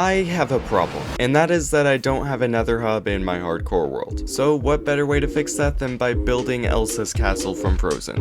I have a problem, and that is that I don't have a nether hub in my hardcore world. So what better way to fix that than by building Elsa's castle from Frozen?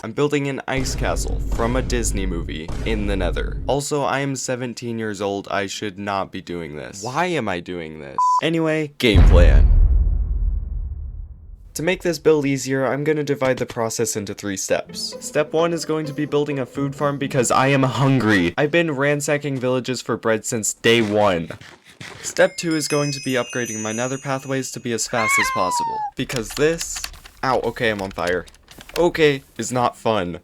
I'm building an ice castle from a Disney movie in the nether. Also, I am 17 years old, I should not be doing this. Why am I doing this? Anyway, game plan. To make this build easier, I'm going to divide the process into 3 steps. Step 1 is going to be building a food farm because I am hungry. I've been ransacking villages for bread since day 1. Step 2 is going to be upgrading my nether pathways to be as fast as possible. Because this... Ow, okay, I'm on fire. Okay, is not fun.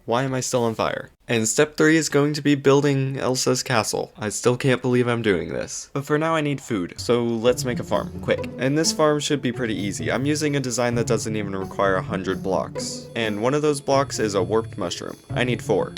Why am I still on fire? And step 3 is going to be building Elsa's castle. I still can't believe I'm doing this. But for now I need food, so let's make a farm, quick. And this farm should be pretty easy. I'm using a design that doesn't even require 100 blocks. And one of those blocks is a warped mushroom. I need 4.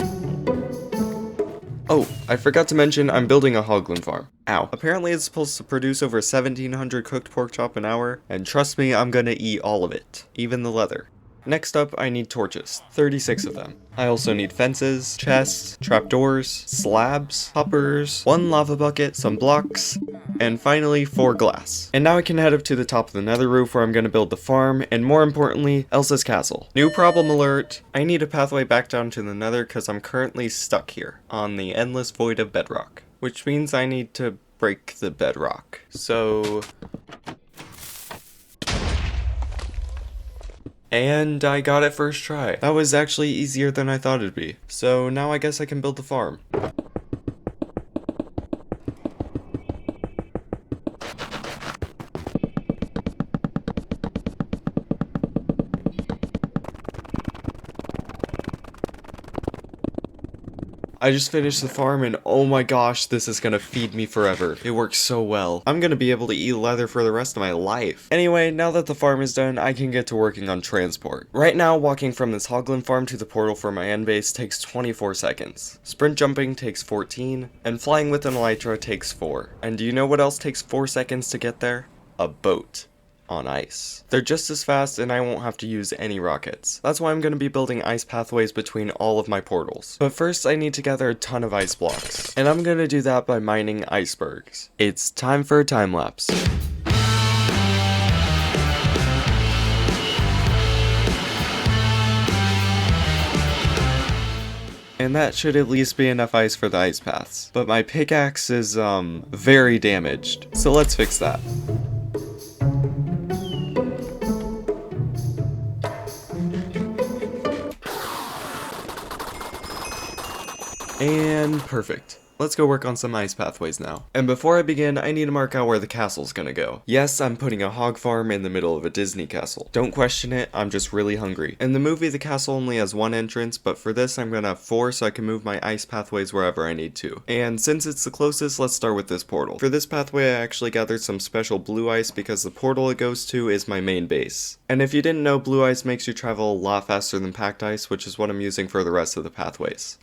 Oh, I forgot to mention I'm building a Hoglin farm. Ow. Apparently it's supposed to produce over 1,700 cooked pork chop an hour, and trust me, I'm gonna eat all of it. Even the leather. Next up, I need torches, 36 of them. I also need fences, chests, trapdoors, slabs, hoppers, 1 lava bucket, some blocks, and finally 4 glass. And now I can head up to the top of the nether roof where I'm going to build the farm, and more importantly, Elsa's castle. New problem alert, I need a pathway back down to the nether because I'm currently stuck here on the endless void of bedrock. Which means I need to break the bedrock. So... And I got it first try. That was actually easier than I thought it'd be. So now I guess I can build the farm. I just finished the farm and oh my gosh, this is gonna feed me forever. It works so well. I'm gonna be able to eat leather for the rest of my life. Anyway, now that the farm is done, I can get to working on transport. Right now, walking from this Hoglin farm to the portal for my end base takes 24 seconds. Sprint jumping takes 14, and flying with an elytra takes 4. And do you know what else takes 4 seconds to get there? A boat. On ice. They're just as fast and I won't have to use any rockets. That's why I'm going to be building ice pathways between all of my portals. But first I need to gather a ton of ice blocks. And I'm going to do that by mining icebergs. It's time for a time lapse. And that should at least be enough ice for the ice paths. But my pickaxe is, very damaged. So let's fix that. And perfect. Let's go work on some ice pathways now. And before I begin, I need to mark out where the castle's gonna go. Yes, I'm putting a hog farm in the middle of a Disney castle. Don't question it, I'm just really hungry. In the movie, the castle only has 1 entrance, but for this, I'm gonna have 4 so I can move my ice pathways wherever I need to. And since it's the closest, let's start with this portal. For this pathway, I actually gathered some special blue ice because the portal it goes to is my main base. And if you didn't know, blue ice makes you travel a lot faster than packed ice, which is what I'm using for the rest of the pathways.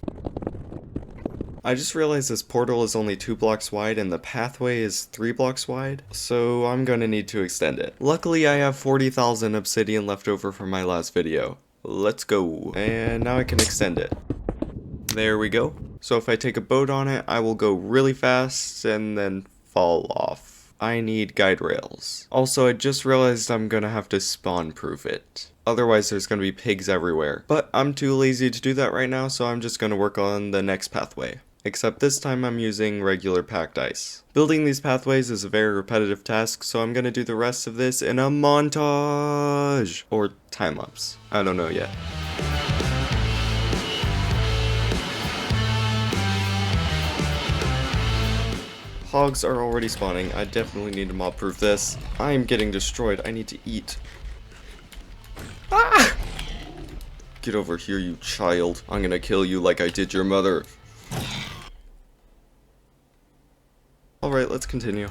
I just realized this portal is only 2 blocks wide and the pathway is 3 blocks wide, so I'm gonna need to extend it. Luckily I have 40,000 obsidian left over from my last video. Let's go. And now I can extend it. There we go. So if I take a boat on it, I will go really fast and then fall off. I need guide rails. Also, I just realized I'm gonna have to spawn proof it. Otherwise there's gonna be pigs everywhere. But I'm too lazy to do that right now, so I'm just gonna work on the next pathway. Except this time I'm using regular packed ice. Building these pathways is a very repetitive task, so I'm gonna do the rest of this in a montage! Or time-lapse. I don't know yet. Hogs are already spawning. I definitely need to mob-proof this. I am getting destroyed. I need to eat. Ah! Get over here, you child. I'm gonna kill you like I did your mother. Alright, let's continue.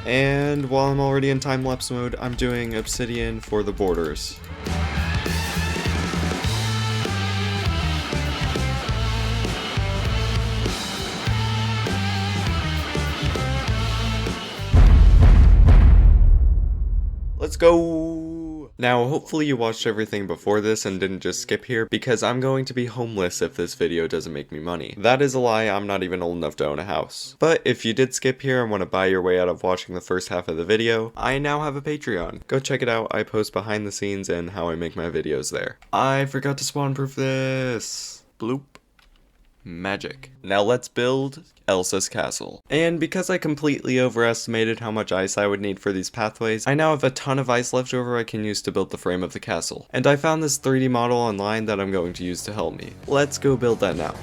And while I'm already in time-lapse mode, I'm doing obsidian for the borders. Let's go! Now, hopefully you watched everything before this and didn't just skip here, because I'm going to be homeless if this video doesn't make me money. That is a lie, I'm not even old enough to own a house. But if you did skip here and want to buy your way out of watching the first half of the video, I now have a Patreon. Go check it out, I post behind the scenes and how I make my videos there. I forgot to spawn proof this. Bloop. Magic. Now let's build Elsa's castle. And because I completely overestimated how much ice I would need for these pathways, I now have a ton of ice left over I can use to build the frame of the castle. And I found this 3D model online that I'm going to use to help me. Let's go build that now.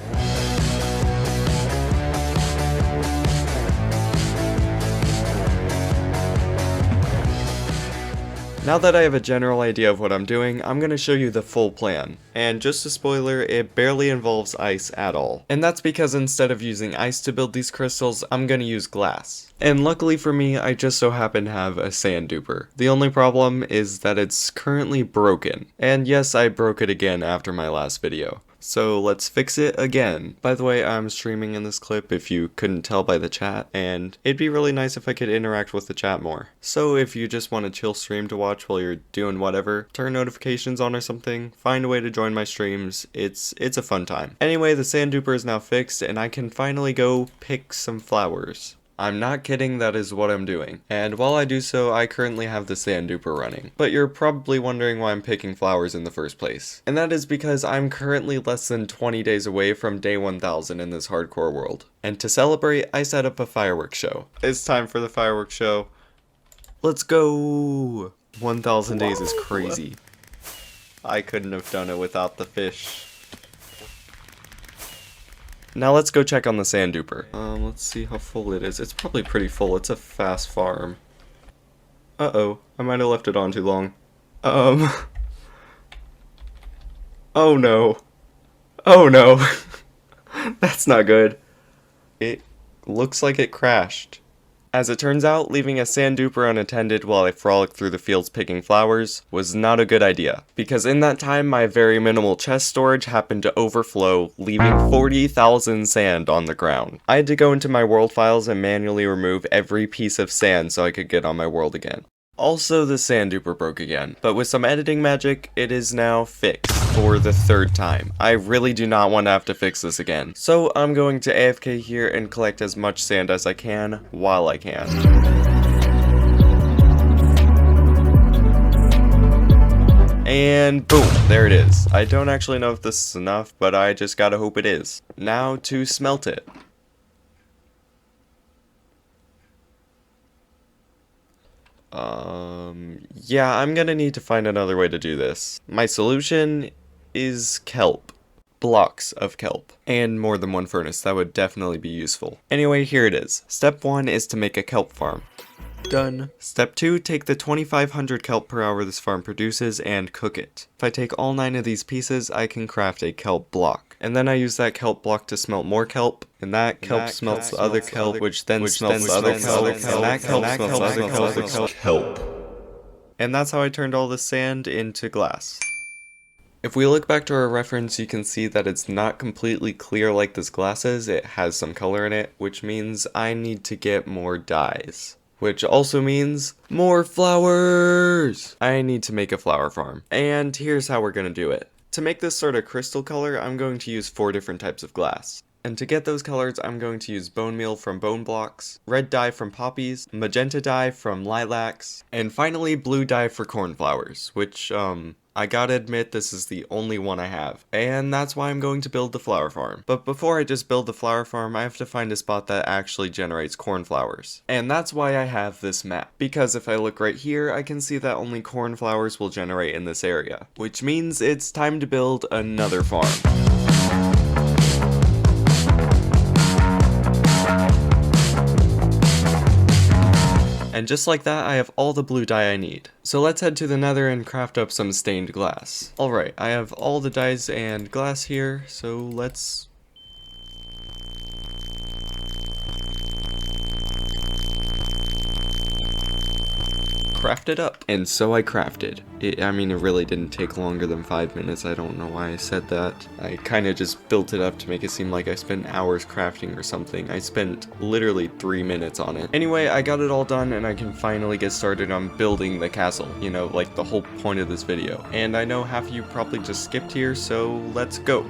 Now that I have a general idea of what I'm doing, I'm going to show you the full plan. And just a spoiler, it barely involves ice at all. And that's because instead of using ice to build these crystals, I'm going to use glass. And luckily for me, I just so happen to have a sand duper. The only problem is that it's currently broken. And yes, I broke it again after my last video. So let's fix it again. By the way, I'm streaming in this clip if you couldn't tell by the chat, and it'd be really nice if I could interact with the chat more. So if you just want a chill stream to watch while you're doing whatever, turn notifications on or something, find a way to join my streams, it's a fun time. Anyway, the sand duper is now fixed and I can finally go pick some flowers. I'm not kidding, that is what I'm doing. And while I do so, I currently have the sand duper running. But you're probably wondering why I'm picking flowers in the first place. And that is because I'm currently less than 20 days away from day 1000 in this hardcore world. And to celebrate, I set up a fireworks show. It's time for the fireworks show. Let's go! 1000 days is crazy. I couldn't have done it without the fish. Now let's go check on the sand duper. Let's see how full it is. It's probably pretty full. It's a fast farm. Uh-oh. I might have left it on too long. Oh no. Oh no. That's not good. It looks like it crashed. As it turns out, leaving a sand duper unattended while I frolicked through the fields picking flowers was not a good idea, because in that time my very minimal chest storage happened to overflow, leaving 40,000 sand on the ground. I had to go into my world files and manually remove every piece of sand so I could get on my world again. Also, the sand duper broke again, but with some editing magic, it is now fixed for the 3rd time. I really do not want to have to fix this again. So I'm going to AFK here and collect as much sand as I can while I can. And boom, there it is. I don't actually know if this is enough, but I just gotta hope it is. Now to smelt it. Yeah, I'm gonna need to find another way to do this. My solution is kelp. Blocks of kelp. And more than one furnace, that would definitely be useful. Anyway, here it is. Step 1 is to make a kelp farm. Done. Step 2, take the 2500 kelp per hour this farm produces and cook it. If I take all 9 of these pieces, I can craft a kelp block. And then I use that kelp block to smelt more kelp, and that kelp smelts the other kelp, which then smelts the other kelp, and that kelp smelts the other kelp. And that's how I turned all the sand into glass. If we look back to our reference, you can see that it's not completely clear like this glass is. It has some color in it, which means I need to get more dyes. Which also means more flowers! I need to make a flower farm. And here's how we're gonna do it. To make this sort of crystal color, I'm going to use 4 different types of glass. And to get those colors, I'm going to use bone meal from bone blocks, red dye from poppies, magenta dye from lilacs, and finally blue dye for cornflowers, which, I gotta admit this is the only one I have. And that's why I'm going to build the flower farm. But before I just build the flower farm, I have to find a spot that actually generates cornflowers. And that's why I have this map. Because if I look right here, I can see that only cornflowers will generate in this area. Which means it's time to build another farm. And just like that, I have all the blue dye I need. So let's head to the nether and craft up some stained glass. Alright, I have all the dyes and glass here, so let's... craft it up. And so I crafted. It really didn't take longer than 5 minutes. I don't know why I said that. I kind of just built it up to make it seem like I spent hours crafting or something. I spent literally 3 minutes on it. Anyway, I got it all done and I can finally get started on building the castle. You know, like the whole point of this video. And I know half of you probably just skipped here, so let's go.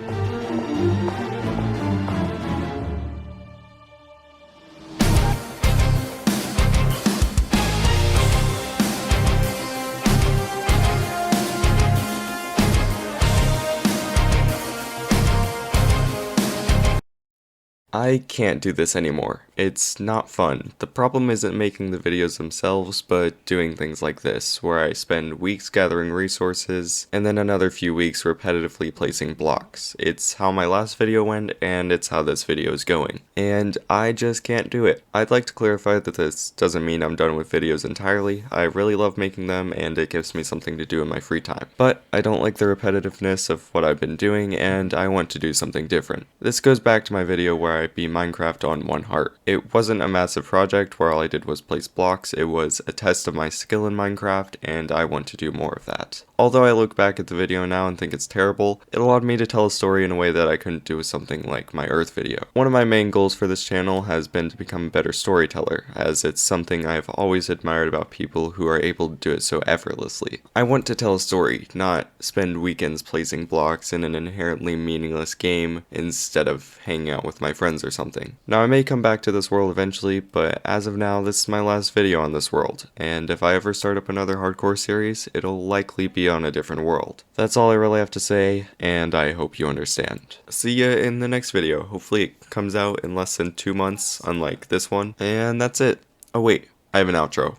I can't do this anymore. It's not fun. The problem isn't making the videos themselves, but doing things like this, where I spend weeks gathering resources, and then another few weeks repetitively placing blocks. It's how my last video went, and it's how this video is going. And I just can't do it. I'd like to clarify that this doesn't mean I'm done with videos entirely. I really love making them, and it gives me something to do in my free time. But I don't like the repetitiveness of what I've been doing, and I want to do something different. This goes back to my video where I beat Minecraft on one heart. It wasn't a massive project where all I did was place blocks. It was a test of my skill in Minecraft, and I want to do more of that. Although I look back at the video now and think it's terrible, it allowed me to tell a story in a way that I couldn't do with something like my Earth video. One of my main goals for this channel has been to become a better storyteller, as it's something I've always admired about people who are able to do it so effortlessly. I want to tell a story, not spend weekends placing blocks in an inherently meaningless game instead of hanging out with my friends or something. Now I may come back to this world eventually, but as of now this is my last video on this world, and if I ever start up another hardcore series, it'll likely be on a different world. That's all I really have to say, and I hope you understand. See ya in the next video. Hopefully it comes out in less than 2 months, unlike this one, and that's it. Oh wait, I have an outro.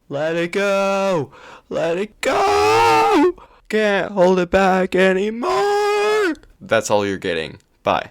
Let it go! Let it go! Can't hold it back anymore! That's all you're getting. Bye.